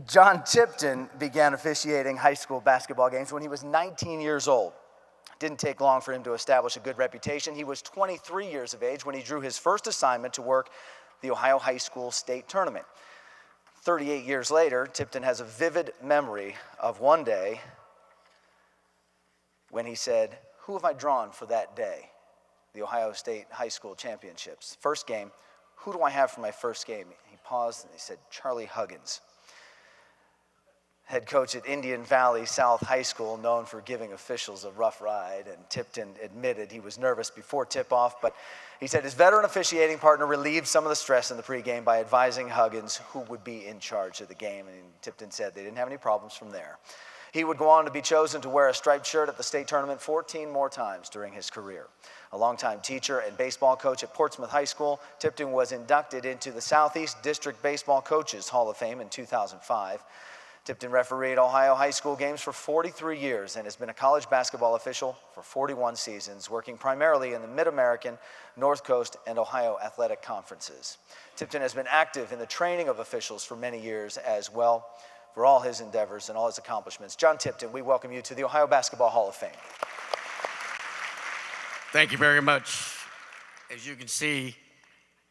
John Tipton began officiating high school basketball games when he was 19 years old. It didn't take long for him to establish a good reputation. He was 23 years of age when he drew his first assignment to work the Ohio High School State Tournament. 38 years later, Tipton has a vivid memory of one day when he said, "Who have I drawn for that day?" The Ohio State High School Championships. First game, who do I have for my first game? He paused and he said, Charlie Huggins. Head coach at Indian Valley South High School, known for giving officials a rough ride, and Tipton admitted he was nervous before tip-off, but he said his veteran officiating partner relieved some of the stress in the pregame by advising Huggins who would be in charge of the game, and Tipton said they didn't have any problems from there. He would go on to be chosen to wear a striped shirt at the state tournament 14 more times during his career. A longtime teacher and baseball coach at Portsmouth High School, Tipton was inducted into the Southeast District Baseball Coaches Hall of Fame in 2005. Tipton refereed Ohio high school games for 43 years and has been a college basketball official for 41 seasons, working primarily in the Mid-American, North Coast, and Ohio athletic conferences. Tipton has been active in the training of officials for many years as well. For all his endeavors and all his accomplishments, John Tipton, we welcome you to the Ohio Basketball Hall of Fame. Thank you very much. As you can see,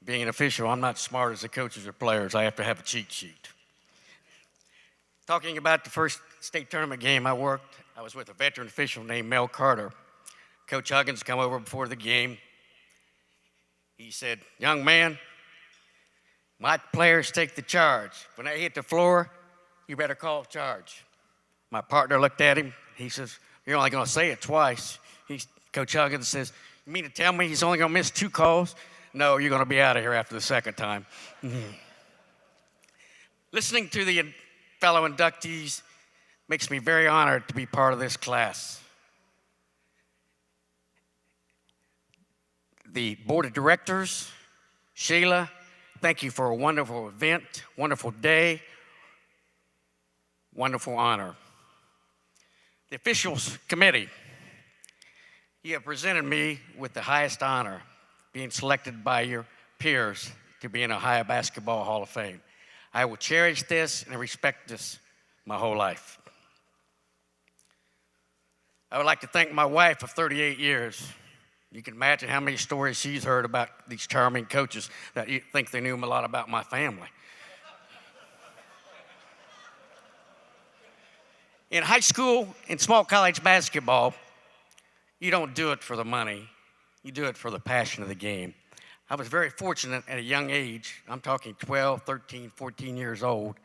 being an official, I'm not smart as the coaches or players. I have to have a cheat sheet. Talking about the first state tournament game I worked, I was with a veteran official named Mel Carter. Coach Huggins come over before the game. He said, "Young man, my players take the charge. When they hit the floor, you better call charge." My partner looked at him. He says, "You're only going to say it twice." Coach Huggins says, "You mean to tell me he's only going to miss 2 calls? No, you're going to be out of here after the second time." Listening to the fellow inductees makes me very honored to be part of this class. The board of directors, Sheila, thank you for a wonderful event, wonderful day, wonderful honor. The officials committee, you have presented me with the highest honor, being selected by your peers to be in the Ohio Basketball Hall of Fame. I will cherish this and respect this my whole life. I would like to thank my wife of 38 years. You can imagine how many stories she's heard about these charming coaches that you think they knew a lot about my family. In high school and small college basketball, you don't do it for the money. You do it for the passion of the game. I was very fortunate at a young age, I'm talking 12, 13, 14 years old,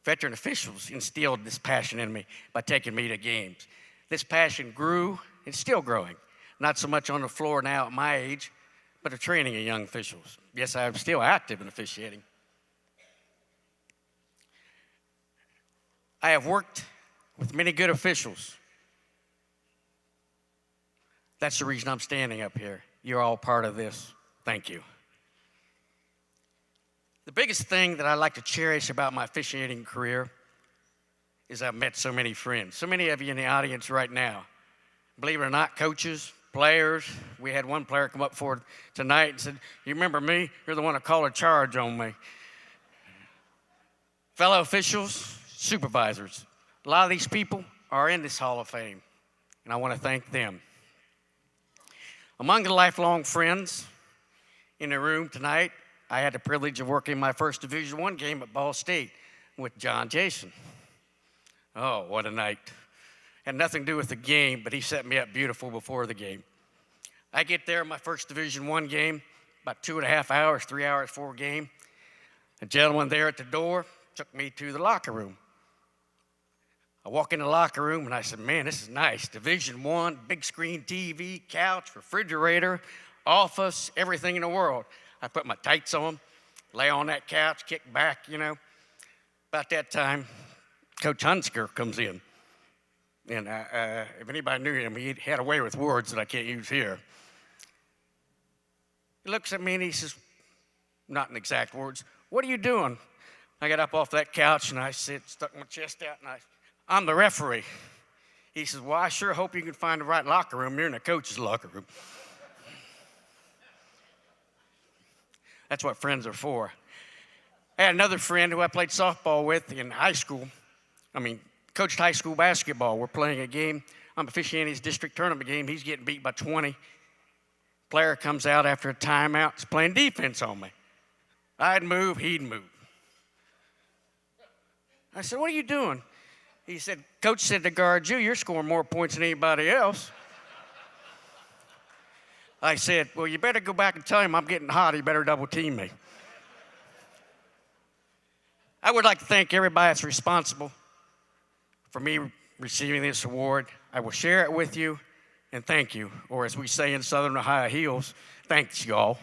veteran officials instilled this passion in me by taking me to games. This passion grew, it's still growing. Not so much on the floor now at my age, but of training of young officials. Yes, I'm still active in officiating. I have worked with many good officials. That's the reason I'm standing up here. You're all part of this. Thank you. The biggest thing that I like to cherish about my officiating career is I've met so many friends. So many of you in the audience right now. Believe it or not, coaches, players. We had one player come up forward tonight and said, "You remember me? You're the one that called a charge on me." Fellow officials, supervisors. A lot of these people are in this Hall of Fame, and I want to thank them. Among the lifelong friends in the room tonight, I had the privilege of working my first Division I game at Ball State with John Jason. Oh, what a night. Had nothing to do with the game, but he set me up beautiful before the game. I get there, my first Division I game, about 2.5 hours, 3 hours before game. A gentleman there at the door took me to the locker room. I walk in the locker room and I said, "Man, this is nice. Division I, big screen TV, couch, refrigerator, office, everything in the world." I put my tights on, lay on that couch, kick back, you know. About that time, Coach Hunsker comes in. And if anybody knew him, he had a way with words that I can't use here. He looks at me and he says, not in exact words, "What are you doing?" I got up off that couch and I stuck my chest out and "I'm the referee." He says, "Well, I sure hope you can find the right locker room. You're in the coach's locker room." That's what friends are for. I had another friend who I played softball with in high school. Coached high school basketball. We're playing a game. I'm officiating his district tournament game. He's getting beat by 20. Player comes out after a timeout. He's playing defense on me. I'd move, he'd move. I said, "What are you doing?" He said, "Coach said to guard you. You're scoring more points than anybody else." I said, "Well, you better go back and tell him I'm getting hot. He better double team me." I would like to thank everybody that's responsible for me receiving this award. I will share it with you, and thank you. Or as we say in Southern Ohio Hills, thanks, y'all.